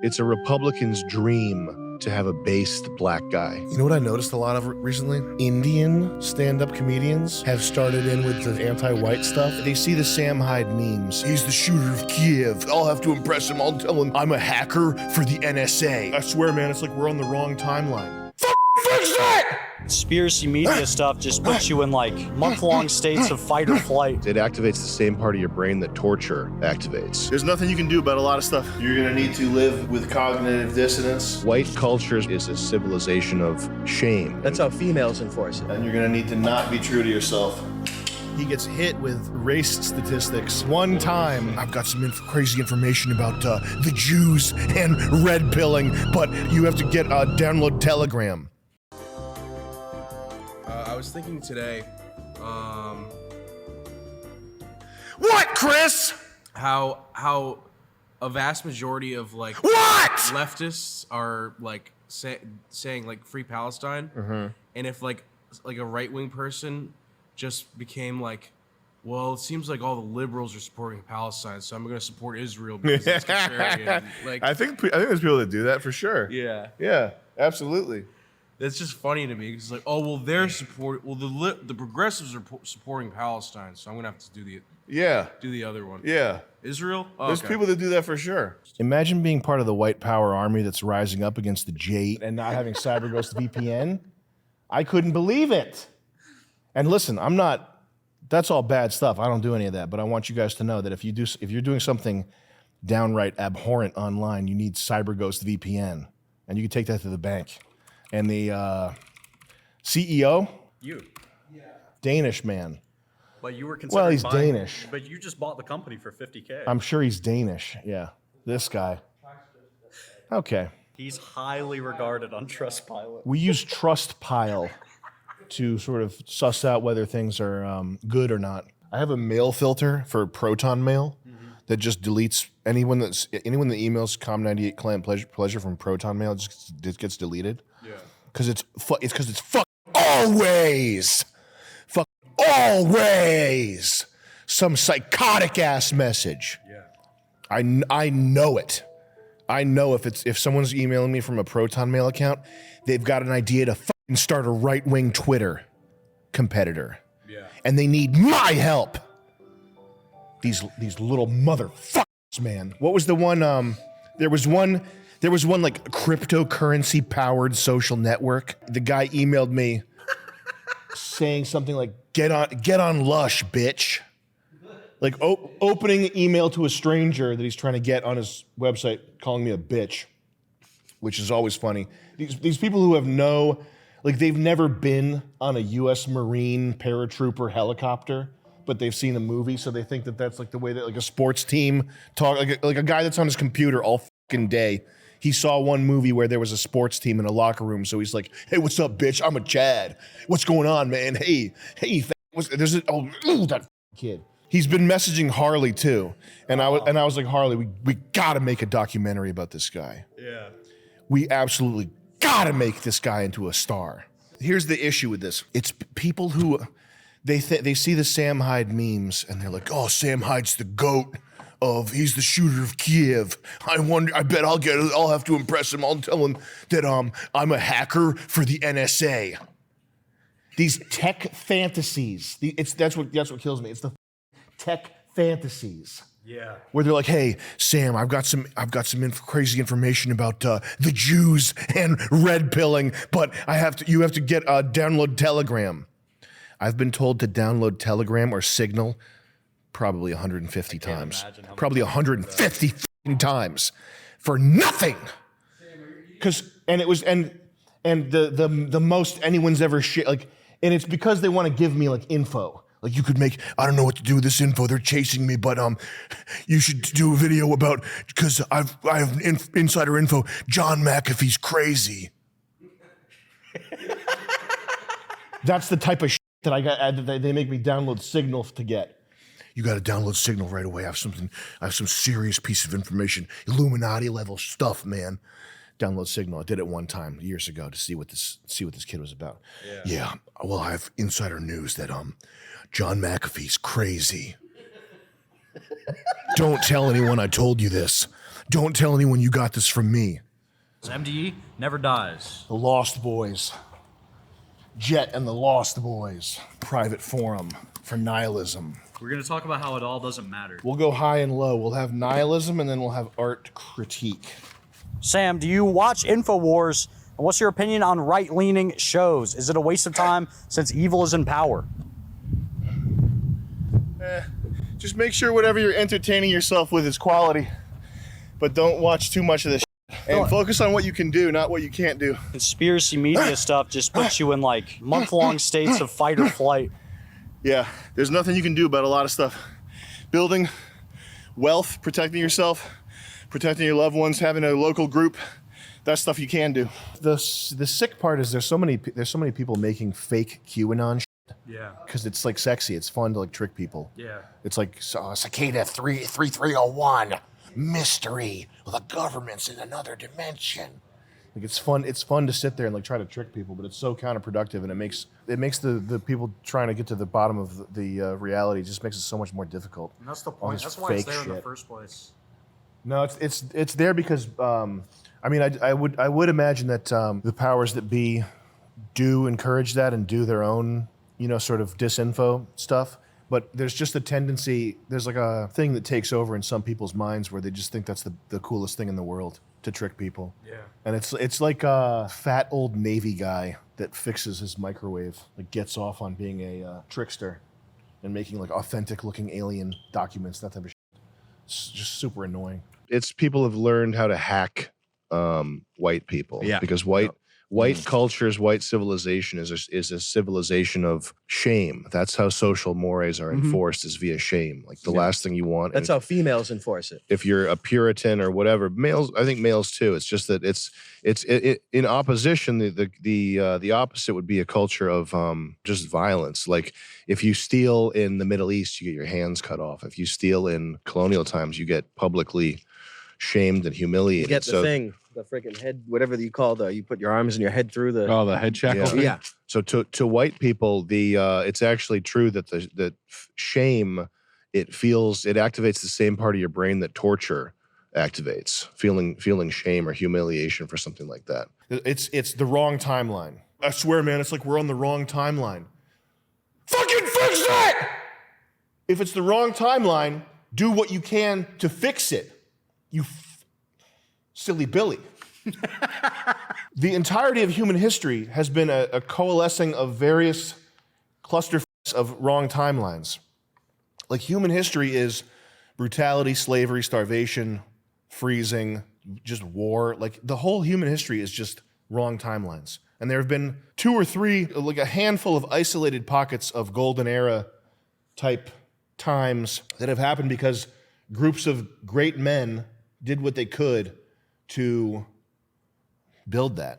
It's a Republican's dream to have a based black guy. You know what I noticed a lot of recently? Indian stand-up comedians have started in with the anti-white stuff. They see the Sam Hyde memes. He's the shooter of Kiev. I'll have to impress him. I'll tell him I'm a hacker for the NSA. I swear, man, it's like we're on the wrong timeline. Fix it! Conspiracy media stuff just puts you in like month-long states of fight or flight. It activates the same part of your brain that torture activates. There's nothing you can do about a lot of stuff. You're gonna need to live with cognitive dissonance. White culture is a civilization of shame. That's how females enforce it. And you're gonna need to not be true to yourself. He gets hit with race statistics one time. I've got some crazy information about the Jews and red pilling, but you have to download Telegram. I was thinking today, What, Chris? how a vast majority of like What? leftists are like saying like free Palestine, and if like a right-wing person just became like, well, it seems like all the liberals are supporting Palestine, so I'm going to support Israel because it's contrarian. Like, I think there's people that do that for sure. yeah, Absolutely. it's just funny to me because like, oh well, the progressives are supporting Palestine, so I'm going to have to do the other one. Yeah. Israel. Oh, There's people that do that for sure. Imagine being part of the white power army that's rising up against the J and not having CyberGhost VPN. I couldn't believe it. And listen, that's all bad stuff. I don't do any of that, but I want you guys to know that if you're doing something downright abhorrent online, you need CyberGhost VPN, and you can take that to the bank. And the CEO, Danish man. But you were considering Well, he's Danish. But you just bought the company for $50K. I'm sure he's Danish. Yeah, this guy. Okay. He's highly regarded on Trustpilot. We use Trustpilot to sort of suss out whether things are good or not. I have a mail filter for Proton Mail that just deletes anyone that emails 𝐒𝐶OM98 pleasure from Proton Mail. It gets deleted. Yeah. Because it's always some psychotic ass message. Yeah. I know it. I know if someone's emailing me from a Proton Mail account, they've got an idea to fucking start a right-wing Twitter competitor. Yeah. And they need my help. These little motherfuckers, man. What was the one? There was one like cryptocurrency powered social network. The guy emailed me saying something like, get on Lush, bitch. Like opening email to a stranger that he's trying to get on his website, calling me a bitch, which is always funny. These people who have they've never been on a U.S. Marine paratrooper helicopter, but they've seen a movie, so they think that that's like the way that like a sports team talk, like a guy that's on his computer all fucking day. He saw one movie where there was a sports team in a locker room, so he's like, "Hey, what's up, bitch? I'm a Chad. What's going on, man? Hey, that kid." He's been messaging Harley too, and I was like, Harley, we gotta make a documentary about this guy. Yeah, we absolutely gotta make this guy into a star. Here's the issue with this: it's people who they see the Sam Hyde memes and they're like, oh, Sam Hyde's the GOAT. He's the shooter of Kiev. I bet I'll have to impress him. I'll tell him that I'm a hacker for the NSA. These tech fantasies. That's what kills me. It's the tech fantasies. Yeah. Where they're like, hey, Sam, I've got some crazy information about the Jews and red pilling, but you have to download Telegram. I've been told to download Telegram or Signal probably 150 times. Probably 150 times for nothing. And the most anyone's ever and it's because they want to give me like info. Like, you could I don't know what to do with this info. They're chasing me, but you should do a video about, because I have insider info. John McAfee's crazy. That's the type of shit that I got. They make me download Signal to get. You got to download Signal right away. I have some serious piece of information, Illuminati level stuff, man. Download Signal. I did it one time years ago to see what this kid was about. Yeah. Well, I have insider news that John McAfee's crazy. Don't tell anyone I told you this, Don't tell anyone you got this from me. MDE never dies. The Lost Boys. Jet and the Lost Boys. Private forum for nihilism. We're going to talk about how it all doesn't matter. We'll go high and low. We'll have nihilism and then we'll have art critique. Sam, do you watch InfoWars? And what's your opinion on right-leaning shows? Is it a waste of time since evil is in power? Just make sure whatever you're entertaining yourself with is quality. But don't watch too much of this shit. And focus on what you can do, not what you can't do. Conspiracy media stuff just puts you in like month-long states of fight or flight. Yeah, there's nothing you can do about a lot of stuff. Building wealth, protecting yourself, protecting your loved ones, having a local group, that's stuff you can do. The sick part is there's so many people making fake QAnon shit. Yeah. Because it's like sexy, it's fun to like trick people. Yeah. It's like Cicada 3301 mystery. The government's in another dimension. Like it's fun to sit there and like try to trick people, but it's so counterproductive, and it makes the people trying to get to the bottom of the reality, just makes it so much more difficult. And that's the point. That's why it's there in the first place. No, it's there because I mean I would imagine that the powers that be do encourage that and do their own sort of disinfo stuff. But there's just a tendency, there's like a thing that takes over in some people's minds where they just think that's the coolest thing in the world, to trick people. Yeah. And it's like a fat old Navy guy that fixes his microwave, like gets off on being a trickster and making like authentic looking alien documents, that type of shit. It's just super annoying. It's people have learned how to hack white people. Yeah. Because white cultures, white civilization is a civilization of shame. That's how social mores are enforced, is via shame. Like the last thing you want. That's how females enforce it. If you're a Puritan or whatever, males, I think males too. It's just that it's in opposition. The opposite would be a culture of just violence. Like if you steal in the Middle East, you get your hands cut off. If you steal in colonial times, you get publicly shamed and humiliated. You get the thing. The freaking head, whatever you call you put your arms and your head through the. Oh, the head shackle. Yeah. So to white people, it's actually true that that shame, it activates the same part of your brain that torture activates. Feeling shame or humiliation for something like that. It's the wrong timeline. I swear, man, it's like we're on the wrong timeline. Fucking fix it! If it's the wrong timeline, do what you can to fix it. You silly Billy. The entirety of human history has been a coalescing of various cluster of wrong timelines. Like human history is brutality, slavery, starvation, freezing, just war. Like the whole human history is just wrong timelines. And there have been 2 or 3, like a handful of isolated pockets of golden era type times that have happened because groups of great men did what they could to build that.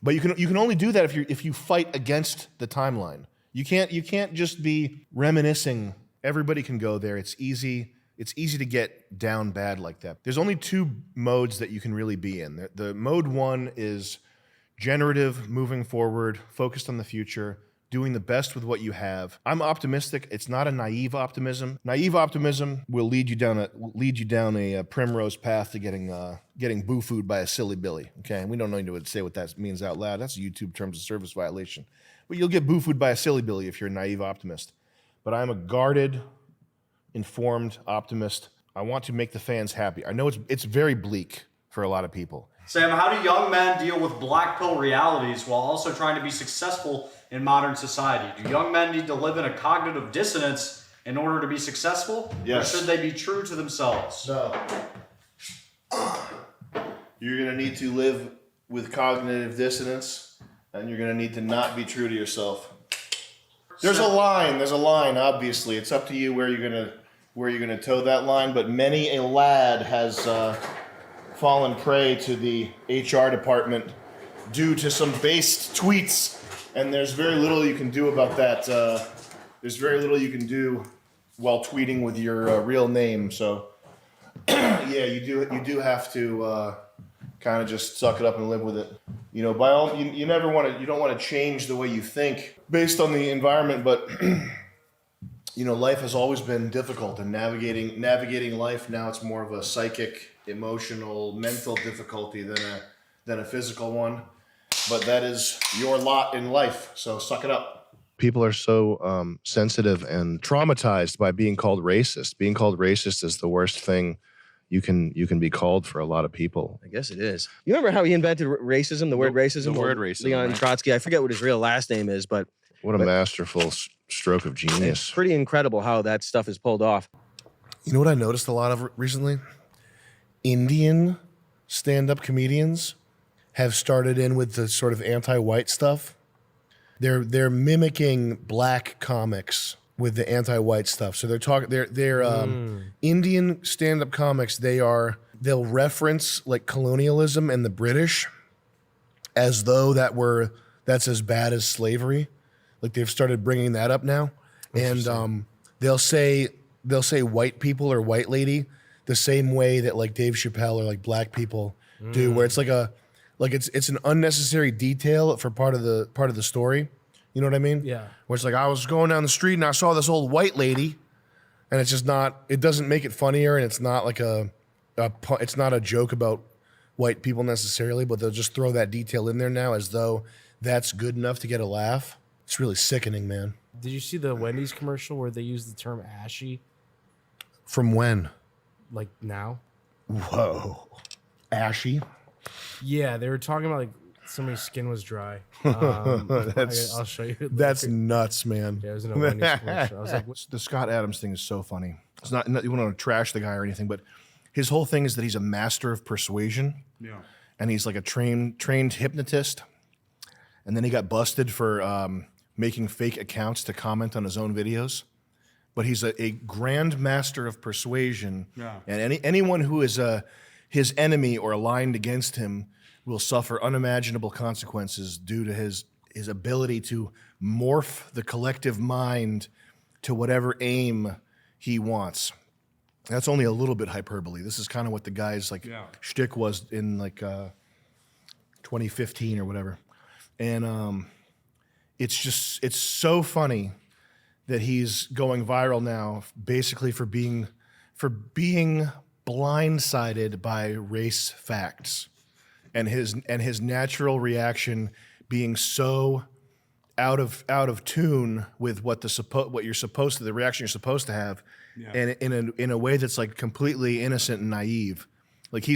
But you can only do that if you fight against the timeline. You can't just be reminiscing. Everybody can go there. It's easy to get down bad like that. There's only 2 modes that you can really be in. The mode 1 is generative, moving forward, focused on the future, doing the best with what you have. I'm optimistic. It's not a naive optimism. Naive optimism will lead you down a primrose path to getting boo-fooed by a silly Billy. Okay, and we don't need to say what that means out loud. That's a YouTube terms of service violation. But you'll get boo-fooed by a silly Billy if you're a naive optimist. But I'm a guarded, informed optimist. I want to make the fans happy. I know it's very bleak for a lot of people. Sam, how do young men deal with black pill realities while also trying to be successful in modern society? Do young men need to live in a cognitive dissonance in order to be successful? Yes. Or should they be true to themselves? No. You're going to need to live with cognitive dissonance, and you're going to need to not be true to yourself. There's a line, obviously. It's up to you where you're going to toe that line, but many a lad has fallen prey to the HR department due to some based tweets, and there's very little you can do about that. There's very little you can do while tweeting with your real name. So, yeah, you do have to kind of just suck it up and live with it. You know, you don't want to change the way you think based on the environment, but you know, life has always been difficult, and navigating life now, it's more of a psychic emotional, mental difficulty than a physical one. But that is your lot in life, so suck it up. People are so sensitive and traumatized by being called racist. Being called racist is the worst thing you can be called for a lot of people. I guess it is. You remember how he invented racism, the word racism? The word racism. Leon right? Trotsky. I forget what his real last name is, but What a masterful stroke of genius. it's pretty incredible how that stuff is pulled off. You know what I noticed a lot of recently? Indian stand-up comedians have started in with the sort of anti-white stuff. They're mimicking black comics with the anti-white stuff. So they're Indian stand-up comics. They'll reference like colonialism and the British as though that's as bad as slavery. Like they've started bringing that up now, and they'll say white people or white lady the same way that like Dave Chappelle or like black people do, where it's it's an unnecessary detail for part of the story. You know what I mean? Yeah. Where it's like I was going down the street and I saw this old white lady, and it's just not. It doesn't make it funnier, and it's not like it's not a joke about white people necessarily, but they'll just throw that detail in there now as though that's good enough to get a laugh. It's really sickening, man. Did you see the Wendy's commercial where they use the term ashy? From when? Like now? Whoa. Ashy? Yeah, they were talking about like somebody's skin was dry. I'll show you. That's nuts, man. Yeah, it was in a Wendy's commercial. I was like, The Scott Adams thing is so funny. It's not you want to trash the guy or anything, but his whole thing is that he's a master of persuasion. Yeah. And he's like a trained hypnotist. And then he got busted for making fake accounts to comment on his own videos. But he's a grand master of persuasion. Yeah. And anyone who is his enemy or aligned against him will suffer unimaginable consequences due to his ability to morph the collective mind to whatever aim he wants. That's only a little bit hyperbole. This is kind of what the guy's shtick was in 2015 or whatever. And it's so funny that he's going viral now, basically for being blindsided by race facts, and his natural reaction being so out of tune with what the reaction you're supposed to have, and in a way that's like completely innocent and naive. Like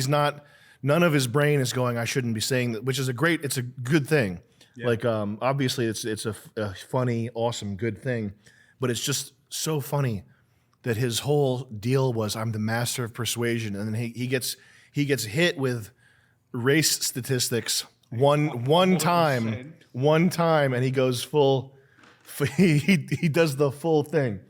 none of his brain is going, I shouldn't be saying that, which is it's a good thing. Yeah. Like obviously it's a funny, awesome, good thing. But it's just so funny that his whole deal was I'm the master of persuasion, and then he gets hit with race statistics one time, and he goes full. He does the full thing.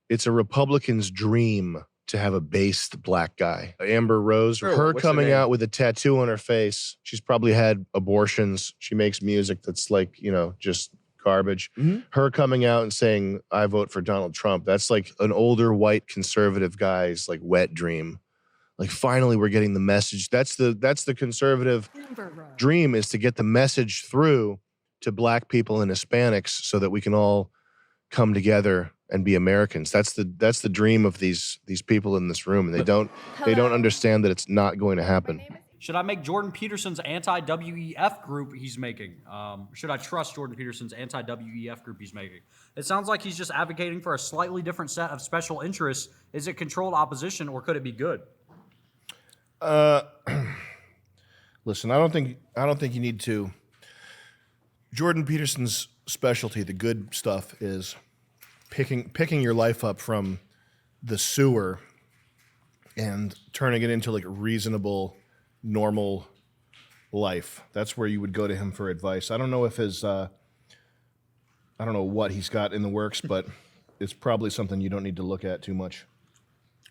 It's a Republican's dream to have a based black guy. Amber Rose, her coming out with a tattoo on her face. She's probably had abortions. She makes music that's like just garbage. Mm-hmm. Her coming out and saying, I vote for Donald Trump. That's like an older white conservative guy's like wet dream. Like finally we're getting the message. That's the conservative dream, is to get the message through to black people and Hispanics so that we can all come together and be Americans. That's the dream of these people in this room. And they don't understand that it's not going to happen. Should I make Jordan Peterson's anti-WEF group he's making? Should I trust Jordan Peterson's anti-WEF group he's making? It sounds like he's just advocating for a slightly different set of special interests. Is it controlled opposition, or could it be good? Listen, I don't think you need to. Jordan Peterson's specialty, the good stuff, is picking your life up from the sewer and turning it into like a reasonable, normal life. That's where you would go to him for advice. I don't know if I don't know what he's got in the works, but it's probably something you don't need to look at too much.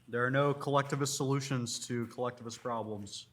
There are no collectivist solutions to collectivist problems.